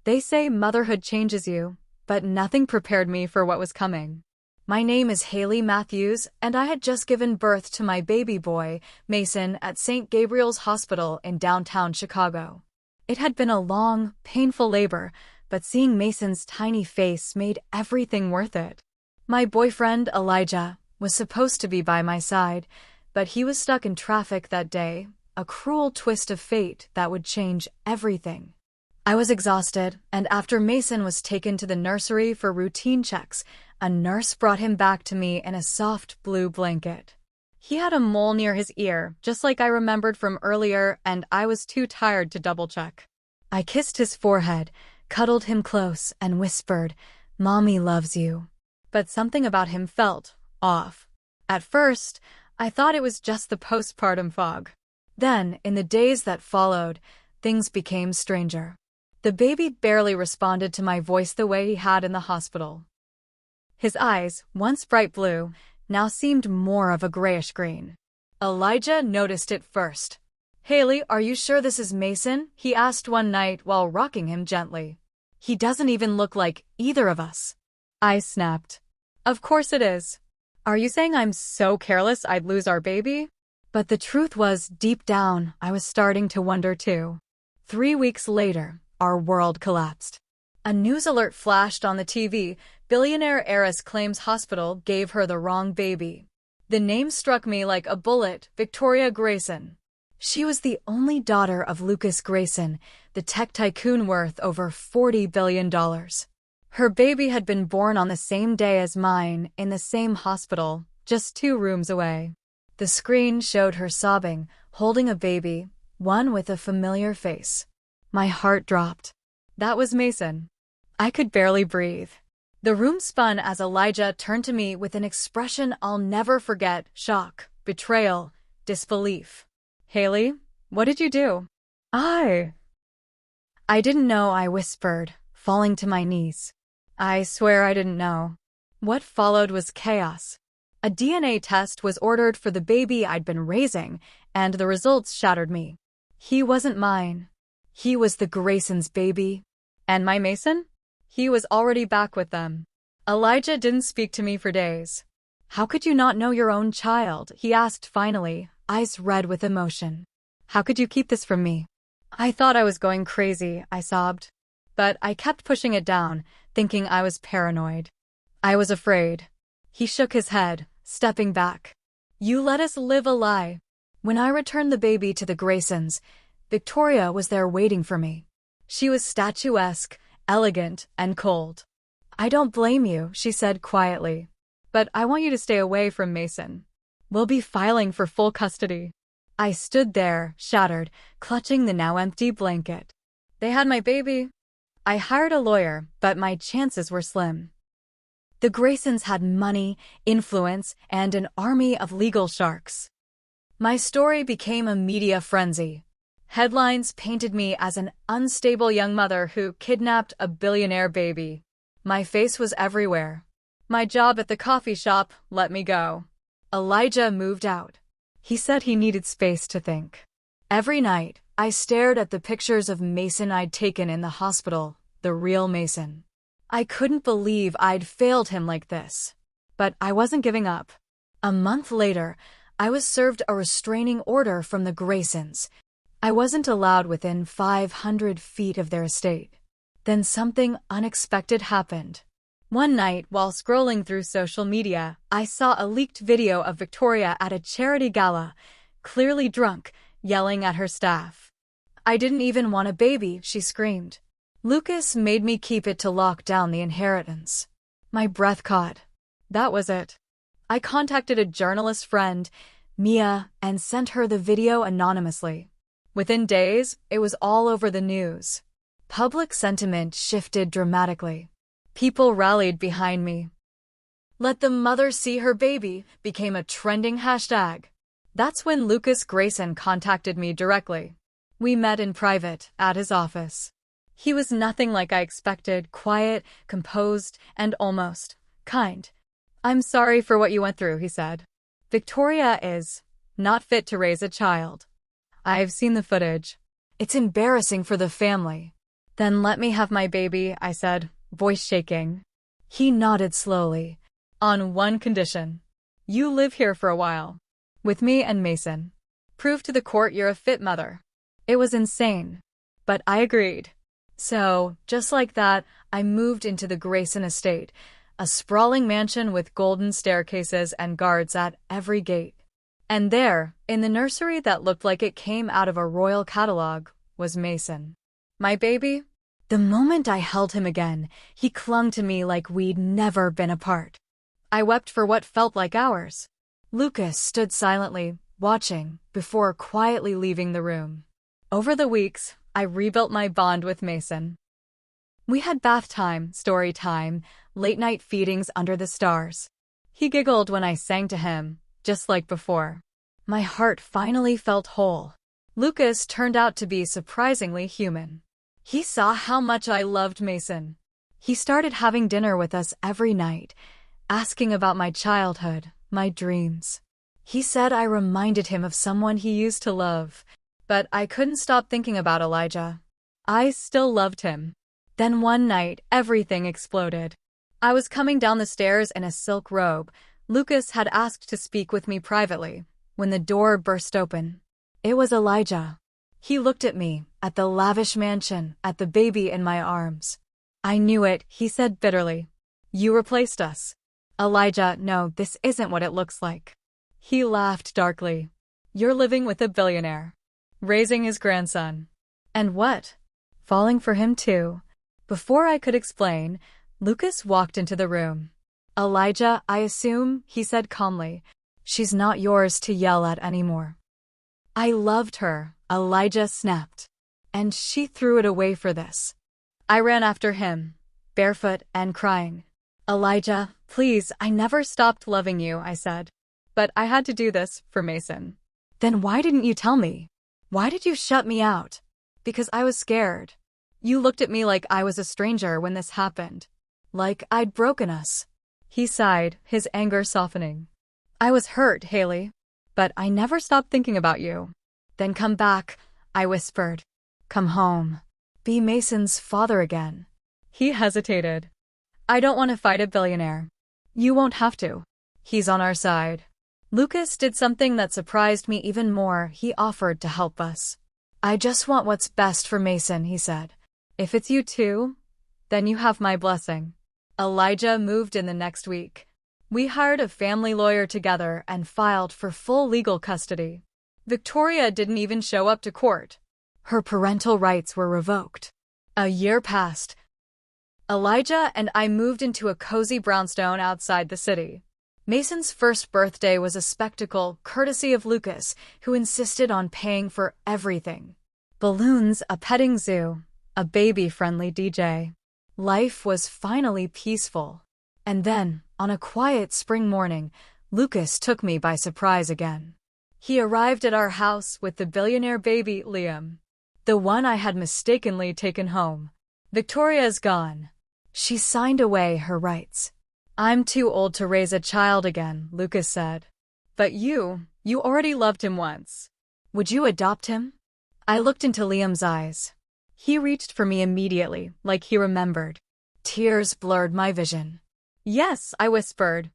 They say motherhood changes you, but nothing prepared me for what was coming. My name is Haley Matthews, and I had just given birth to my baby boy, Mason, at St. Gabriel's Hospital in downtown Chicago. It had been a long, painful labor, but seeing Mason's tiny face made everything worth it. My boyfriend, Elijah, was supposed to be by my side, but he was stuck in traffic that day, a cruel twist of fate that would change everything. I was exhausted, and after Mason was taken to the nursery for routine checks, a nurse brought him back to me in a soft blue blanket. He had a mole near his ear, just like I remembered from earlier, and I was too tired to double-check. I kissed his forehead, cuddled him close, and whispered, "Mommy loves you." But something about him felt off. At first, I thought it was just the postpartum fog. Then, in the days that followed, things became stranger. The baby barely responded to my voice the way he had in the hospital. His eyes, once bright blue, now seemed more of a grayish-green. Elijah noticed it first. "Haley, are you sure this is Mason?" he asked one night while rocking him gently. "He doesn't even look like either of us." I snapped. "Of course it is. Are you saying I'm so careless I'd lose our baby?" But the truth was, deep down, I was starting to wonder too. 3 weeks later, our world collapsed. A news alert flashed on the TV. Billionaire heiress claims hospital gave her the wrong baby. The name struck me like a bullet: Victoria Grayson. She was the only daughter of Lucas Grayson, the tech tycoon worth over $40 billion. Her baby had been born on the same day as mine, in the same hospital, just 2 rooms away. The screen showed her sobbing, holding a baby, one with a familiar face. My heart dropped. That was Mason. I could barely breathe. The room spun as Elijah turned to me with an expression I'll never forget: shock, betrayal, disbelief. "Haley, what did you do?" I didn't know," I whispered, falling to my knees. "I swear I didn't know." What followed was chaos. A DNA test was ordered for the baby I'd been raising, and the results shattered me. He wasn't mine. He was the Graysons' baby. And my Mason? He was already back with them. Elijah didn't speak to me for days. "How could you not know your own child?" he asked finally, eyes red with emotion. "How could you keep this from me?" "I thought I was going crazy," I sobbed. But I kept pushing it down, thinking I was paranoid. I was afraid. He shook his head, stepping back. "You let us live a lie." When I returned the baby to the Graysons, Victoria was there waiting for me. She was statuesque, elegant, and cold. "I don't blame you," she said quietly. "But I want you to stay away from Mason. We'll be filing for full custody." I stood there, shattered, clutching the now empty blanket. They had my baby. I hired a lawyer, but my chances were slim. The Graysons had money, influence, and an army of legal sharks. My story became a media frenzy. Headlines painted me as an unstable young mother who kidnapped a billionaire baby. My face was everywhere. My job at the coffee shop let me go. Elijah moved out. He said he needed space to think. Every night, I stared at the pictures of Mason I'd taken in the hospital, the real Mason. I couldn't believe I'd failed him like this. But I wasn't giving up. A month later, I was served a restraining order from the Graysons. I wasn't allowed within 500 feet of their estate. Then something unexpected happened. One night, while scrolling through social media, I saw a leaked video of Victoria at a charity gala, clearly drunk, yelling at her staff. "I didn't even want a baby," she screamed. "Lucas made me keep it to lock down the inheritance." My breath caught. That was it. I contacted a journalist friend, Mia, and sent her the video anonymously. Within days, it was all over the news. Public sentiment shifted dramatically. People rallied behind me. "Let the mother see her baby" became a trending hashtag. That's when Lucas Grayson contacted me directly. We met in private, at his office. He was nothing like I expected: quiet, composed, and almost kind. "I'm sorry for what you went through," he said. "Victoria is not fit to raise a child. I've seen the footage. It's embarrassing for the family." Then let me have my baby, I said, voice shaking. He nodded slowly. On one condition. You live here for a while. With me and Mason. Prove to the court you're a fit mother. It was insane. But I agreed. So, just like that, I moved into the Grayson estate, a sprawling mansion with golden staircases and guards at every gate. And there, in the nursery that looked like it came out of a royal catalog, was Mason. My baby? The moment I held him again, he clung to me like we'd never been apart. I wept for what felt like hours. Lucas stood silently, watching, before quietly leaving the room. Over the weeks, I rebuilt my bond with Mason. We had bath time, story time, late-night feedings under the stars. He giggled when I sang to him, just like before. My heart finally felt whole. Lucas turned out to be surprisingly human. He saw how much I loved Mason. He started having dinner with us every night, asking about my childhood, my dreams. He said I reminded him of someone he used to love, but I couldn't stop thinking about Elijah. I still loved him. Then one night, everything exploded. I was coming down the stairs in a silk robe. Lucas had asked to speak with me privately, when the door burst open. It was Elijah. He looked at me, at the lavish mansion, at the baby in my arms. I knew it, he said bitterly. You replaced us. Elijah, no, this isn't what it looks like. He laughed darkly. You're living with a billionaire. Raising his grandson. And what? Falling for him too. Before I could explain, Lucas walked into the room. Elijah, I assume, he said calmly. She's not yours to yell at anymore. I loved her, Elijah snapped. And she threw it away for this. I ran after him, barefoot and crying. Elijah, please, I never stopped loving you, I said. But I had to do this for Mason. Then why didn't you tell me? Why did you shut me out? Because I was scared. You looked at me like I was a stranger when this happened. Like I'd broken us. He sighed, his anger softening. I was hurt, Haley. But I never stopped thinking about you. Then come back, I whispered. Come home. Be Mason's father again. He hesitated. I don't want to fight a billionaire. You won't have to. He's on our side. Lucas did something that surprised me even more. He offered to help us. I just want what's best for Mason, he said. If it's you too, then you have my blessing. Elijah moved in the next week. We hired a family lawyer together and filed for full legal custody. Victoria didn't even show up to court. Her parental rights were revoked. A year passed. Elijah and I moved into a cozy brownstone outside the city. Mason's first birthday was a spectacle, courtesy of Lucas, who insisted on paying for everything. Balloons, a petting zoo, a baby-friendly DJ. Life was finally peaceful. And then, on a quiet spring morning, Lucas took me by surprise again. He arrived at our house with the billionaire baby, Liam. The one I had mistakenly taken home. Victoria's gone. She signed away her rights. I'm too old to raise a child again, Lucas said. But you already loved him once. Would you adopt him? I looked into Liam's eyes. He reached for me immediately, like he remembered. Tears blurred my vision. Yes, I whispered.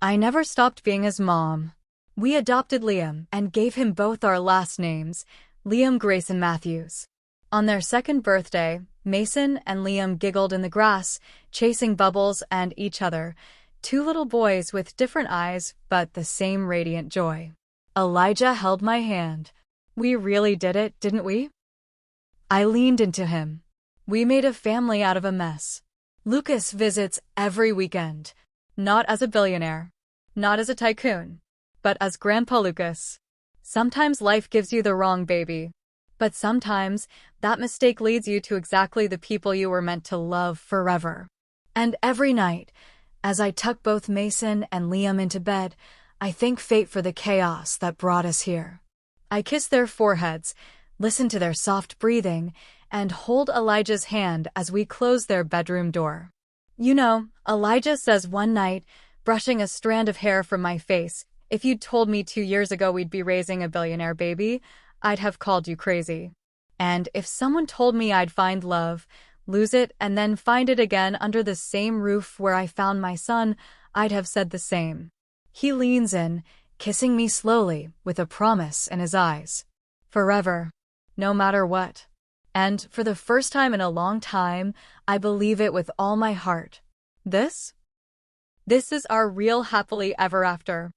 I never stopped being his mom. We adopted Liam and gave him both our last names, Liam Grayson Matthews. On their second birthday, Mason and Liam giggled in the grass, chasing bubbles and each other, two little boys with different eyes but the same radiant joy. Elijah held my hand. We really did it, didn't we? I leaned into him. We made a family out of a mess. Lucas visits every weekend. Not as a billionaire. Not as a tycoon. But as Grandpa Lucas. Sometimes life gives you the wrong baby. But sometimes, that mistake leads you to exactly the people you were meant to love forever. And every night, as I tuck both Mason and Liam into bed, I thank fate for the chaos that brought us here. I kiss their foreheads, listen to their soft breathing, and hold Elijah's hand as we close their bedroom door. You know, Elijah says one night, brushing a strand of hair from my face, if you'd told me 2 years ago we'd be raising a billionaire baby, I'd have called you crazy. And if someone told me I'd find love, lose it, and then find it again under the same roof where I found my son, I'd have said the same. He leans in, kissing me slowly, with a promise in his eyes. Forever. No matter what. And for the first time in a long time, I believe it with all my heart. This is our real happily ever after.